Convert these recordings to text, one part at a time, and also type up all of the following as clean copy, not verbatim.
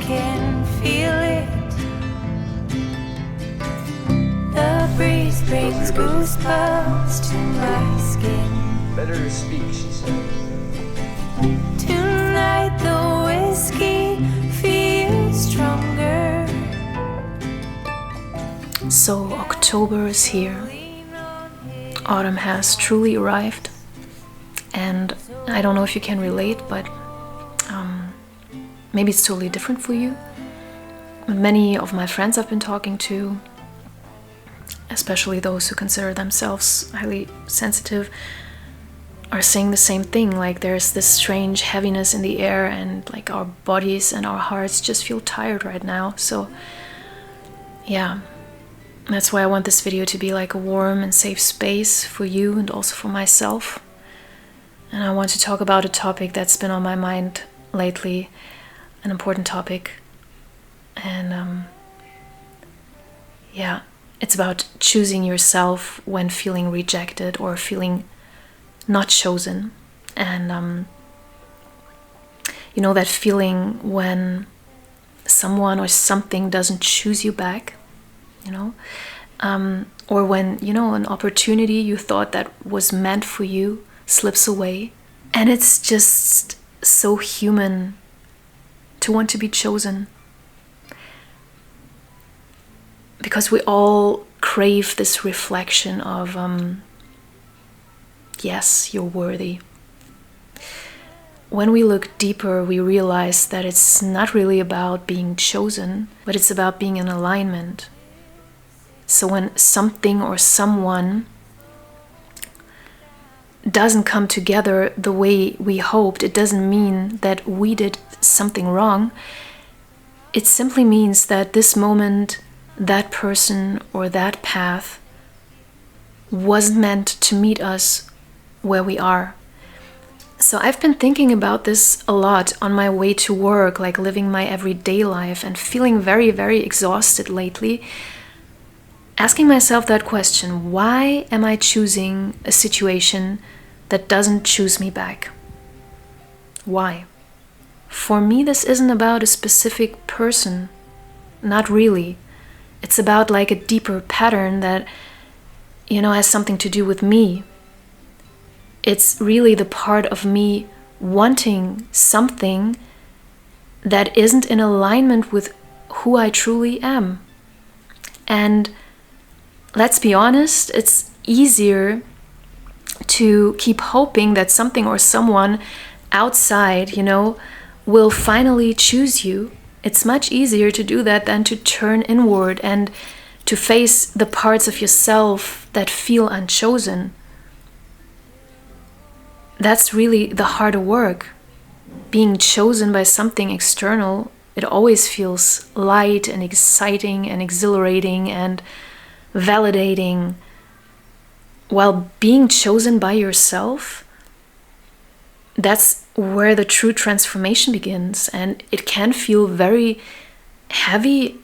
can feel it. The breeze brings goosebumps to my skin. Better to speak, she said. Tonight the whiskey feels stronger. So October is here. Autumn has truly arrived. And I don't know if you can relate, but maybe it's totally different for you. Many of my friends I've been talking to, especially those who consider themselves highly sensitive, are saying the same thing. Like there's this strange heaviness in the air, and like our bodies and our hearts just feel tired right now. So yeah, that's why I want this video to be like a warm and safe space for you and also for myself. And I want to talk about a topic that's been on my mind lately, an important topic. And yeah, it's about choosing yourself when feeling rejected or feeling not chosen. And you know that feeling when someone or something doesn't choose you back, you know? Or when, you know, an opportunity you thought that was meant for you slips away. And it's just so human to want to be chosen, because we all crave this reflection of yes, you're worthy. When we look deeper, we realize that it's not really about being chosen, but it's about being in alignment. So when something or someone doesn't come together the way we hoped, it doesn't mean that we did something wrong. It simply means that this moment, that person or that path wasn't meant to meet us where we are. So I've been thinking about this a lot on my way to work, like living my everyday life, and feeling very, very exhausted lately. Asking myself that question, why am I choosing a situation that doesn't choose me back? Why? For me, this isn't about a specific person. Not really. It's about like a deeper pattern that, you know, has something to do with me. It's really the part of me wanting something that isn't in alignment with who I truly am. And let's be honest, it's easier to keep hoping that something or someone outside, you know, will finally choose you. It's much easier to do that than to turn inward and to face the parts of yourself that feel unchosen. That's really the harder work. Being chosen by something external, it always feels light and exciting and exhilarating and validating, while being chosen by yourself, that's where the true transformation begins. And it can feel very heavy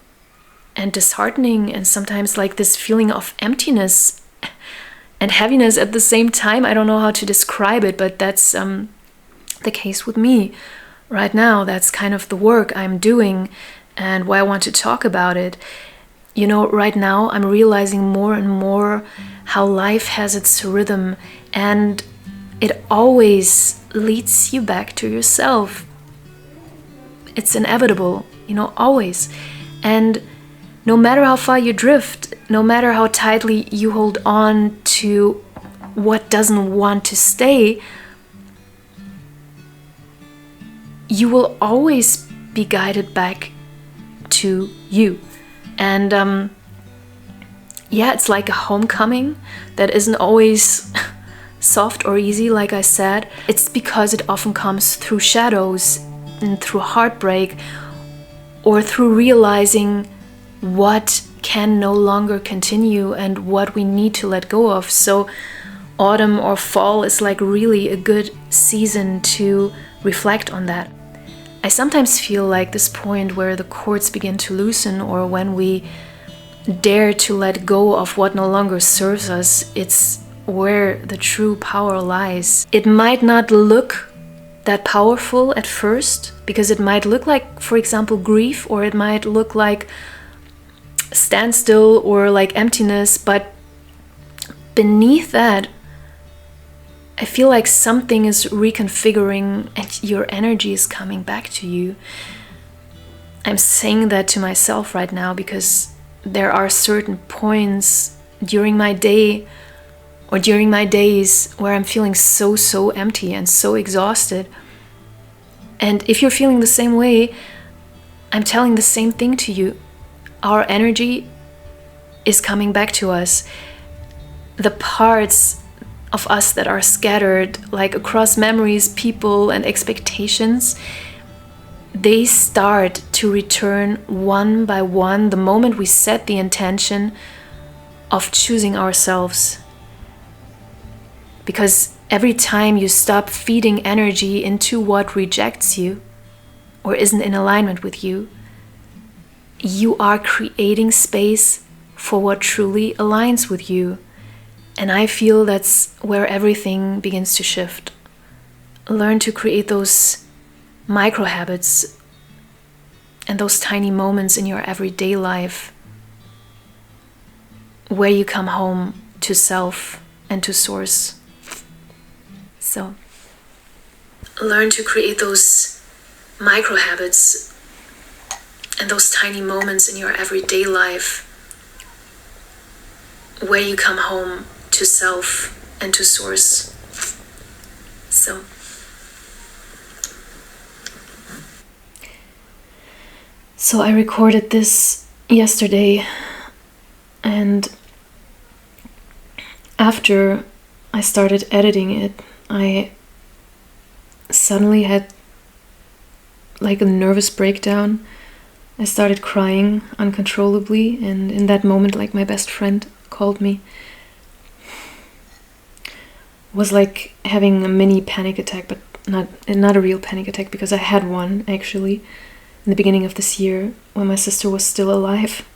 and disheartening, and sometimes like this feeling of emptiness and heaviness at the same time. I don't know how to describe it, but that's the case with me right now. That's kind of the work I'm doing and why I want to talk about it. You know, right now I'm realizing more and more how life has its rhythm, and it always leads you back to yourself. It's inevitable, you know, always. And no matter how far you drift, no matter how tightly you hold on to what doesn't want to stay, you will always be guided back to you. And yeah, it's like a homecoming that isn't always soft or easy, like I said. It's because it often comes through shadows and through heartbreak, or through realizing what can no longer continue and what we need to let go of. So autumn or fall is like really a good season to reflect on that. I sometimes feel like this point where the cords begin to loosen, or when we dare to let go of what no longer serves us, it's where the true power lies. It might not look that powerful at first, because it might look like, for example, grief, or it might look like standstill or like emptiness, but beneath that, I feel like something is reconfiguring and your energy is coming back to you. I'm saying that to myself right now because there are certain points during my day or during my days where I'm feeling so empty and so exhausted. And if you're feeling the same way, I'm telling the same thing to you. Our energy is coming back to us. The parts of us that are scattered, like across memories, people, and expectations, they start to return one by one the moment we set the intention of choosing ourselves. Because every time you stop feeding energy into what rejects you or isn't in alignment with you, you are creating space for what truly aligns with you. And I feel that's where everything begins to shift. Learn to create those micro habits and those tiny moments in your everyday life where you come home to self and to source. So, learn to create those micro habits and those tiny moments in your everyday life where you come home to self and to source. So I recorded this yesterday, and after I started editing it, I suddenly had like a nervous breakdown. I started crying uncontrollably, and in that moment, like, my best friend called me. It was like having a mini panic attack, but not a real panic attack, because I had one actually in the beginning of this year when my sister was still alive.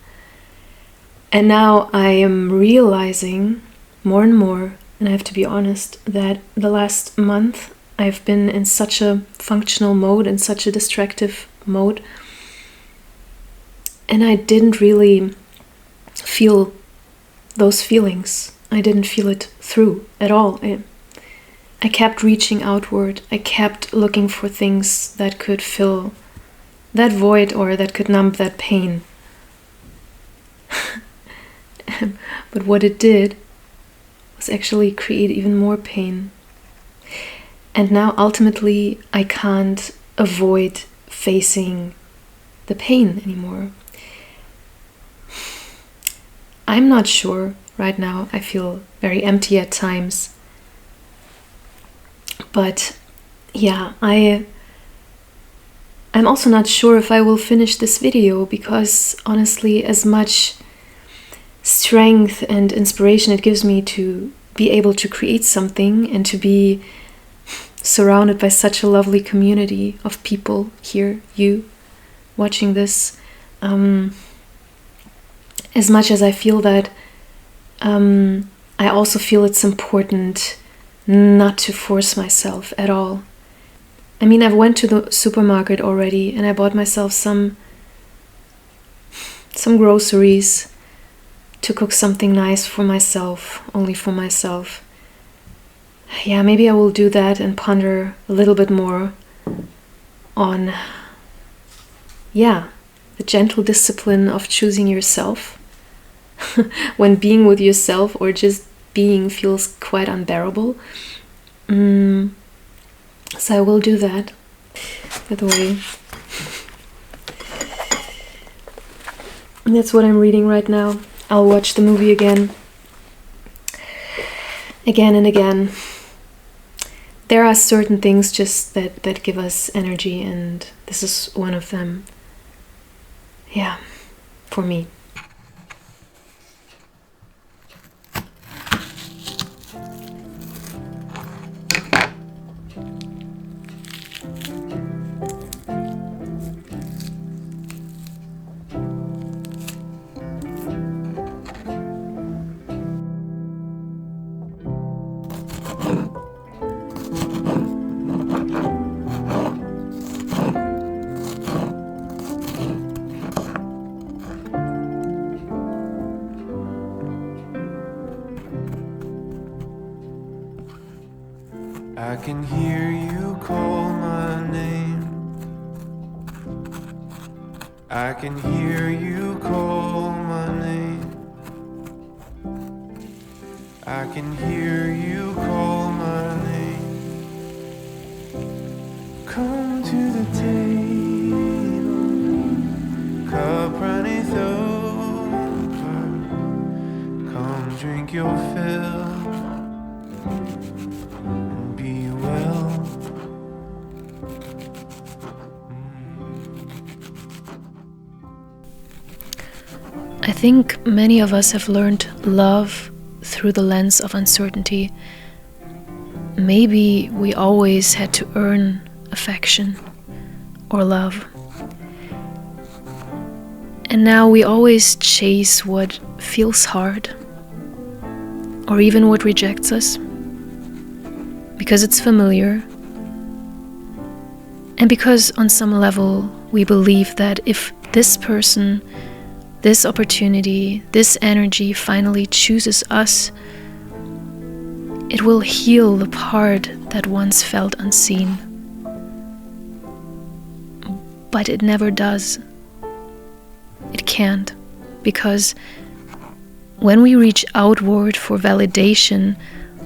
And now I am realizing more and more, and I have to be honest, that the last month I've been in such a functional mode, in such a distractive mode, and I didn't really feel those feelings. I didn't feel it through at all. I kept reaching outward. I kept looking for things that could fill that void or that could numb that pain. But what it did was actually create even more pain. And now ultimately I can't avoid facing the pain anymore. I'm not sure right now. I feel very empty at times. But yeah, I'm also not sure if I will finish this video, because honestly, as much strength and inspiration it gives me to be able to create something and to be surrounded by such a lovely community of people here, you watching this, as much as I feel that, I also feel it's important not to force myself at all. I mean, I've went to the supermarket already and I bought myself some groceries to cook something nice for myself, only for myself. Yeah, maybe I will do that and ponder a little bit more on, the gentle discipline of choosing yourself when being with yourself or just being feels quite unbearable. So I will do that. By the way, that's what I'm reading right now. I'll watch the movie again and again. There are certain things just that give us energy, and this is one of them. Yeah, for me. can hear you call my name. I can hear you call my name. I can hear you call my name. Come to the table, cup runneth over. Come drink your fill and be well. I think many of us have learned love through the lens of uncertainty. Maybe we always had to earn affection or love. And now we always chase what feels hard or even what rejects us because it's familiar and because on some level we believe that if this person, this opportunity, this energy finally chooses us, it will heal the part that once felt unseen. But it never does. It can't, because when we reach outward for validation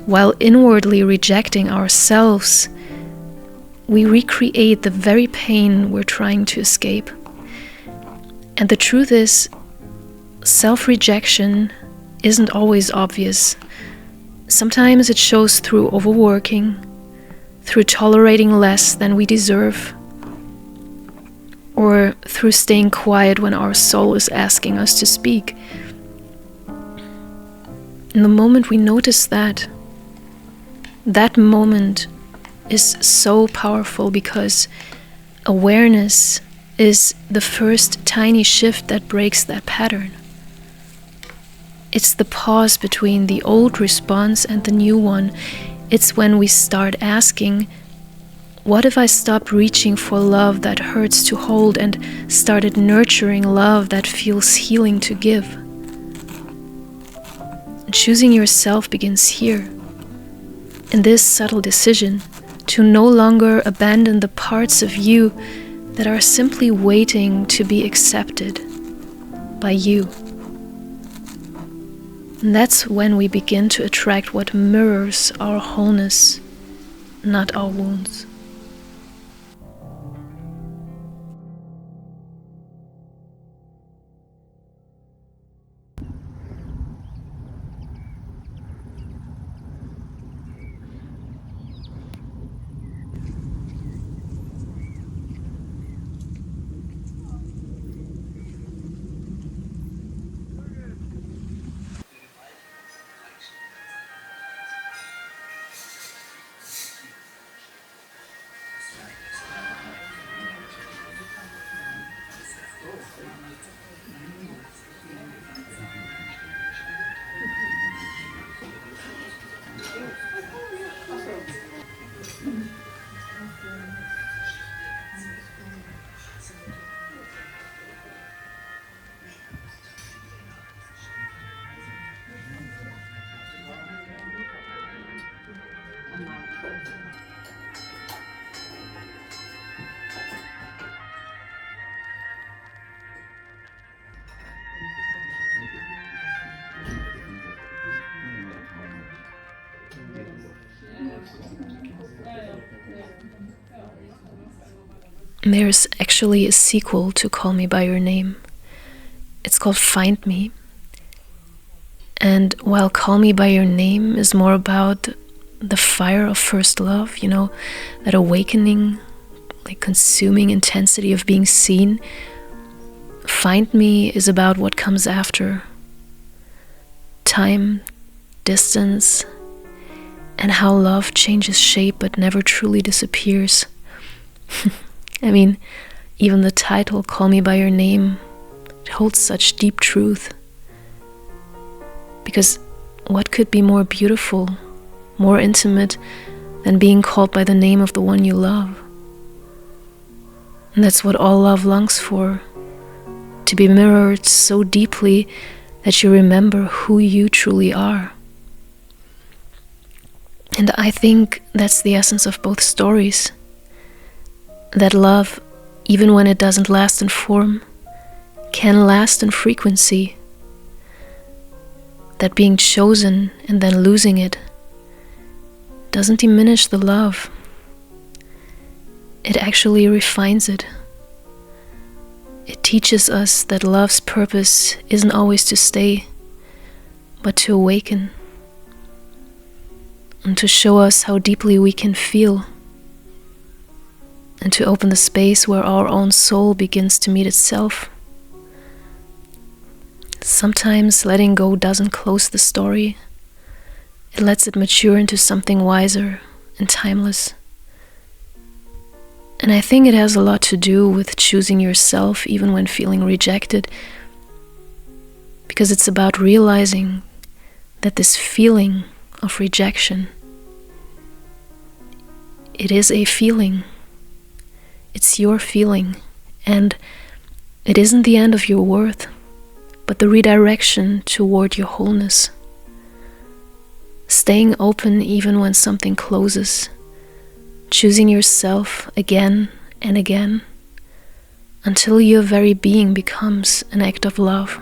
while inwardly rejecting ourselves, we recreate the very pain we're trying to escape. And the truth is, self-rejection isn't always obvious. Sometimes it shows through overworking, through tolerating less than we deserve, or through staying quiet when our soul is asking us to speak. In the moment we notice that moment is so powerful, because awareness is the first tiny shift that breaks that pattern. It's the pause between the old response and the new one. It's when we start asking, what if I stopped reaching for love that hurts to hold and started nurturing love that feels healing to give? Choosing yourself begins here, in this subtle decision to no longer abandon the parts of you that are simply waiting to be accepted by you. And that's when we begin to attract what mirrors our wholeness, not our wounds. There's actually a sequel to Call Me By Your Name. It's called Find Me. And while Call Me By Your Name is more about the fire of first love, that awakening, like consuming intensity of being seen, Find Me is about what comes after. Time, distance, and how love changes shape but never truly disappears. I mean, even the title, Call Me By Your Name, it holds such deep truth. Because what could be more beautiful, more intimate than being called by the name of the one you love? And that's what all love longs for, to be mirrored so deeply that you remember who you truly are. And I think that's the essence of both stories. That love, even when it doesn't last in form, can last in frequency. That being chosen and then losing it doesn't diminish the love. It actually refines it. It teaches us that love's purpose isn't always to stay, but to awaken, and to show us how deeply we can feel, and to open the space where our own soul begins to meet itself. Sometimes letting go doesn't close the story. It lets it mature into something wiser and timeless. And I think it has a lot to do with choosing yourself even when feeling rejected, because it's about realizing that this feeling of rejection, it is a feeling. It's your feeling, and it isn't the end of your worth, but the redirection toward your wholeness. Staying open even when something closes, choosing yourself again and again, until your very being becomes an act of love.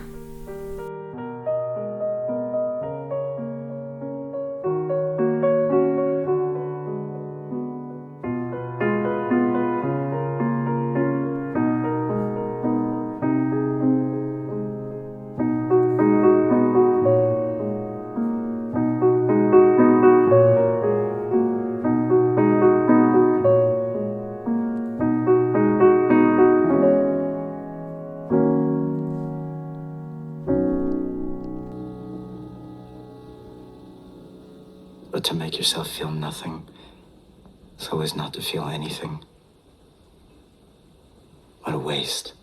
But to make yourself feel nothing so as not to feel anything. What a waste.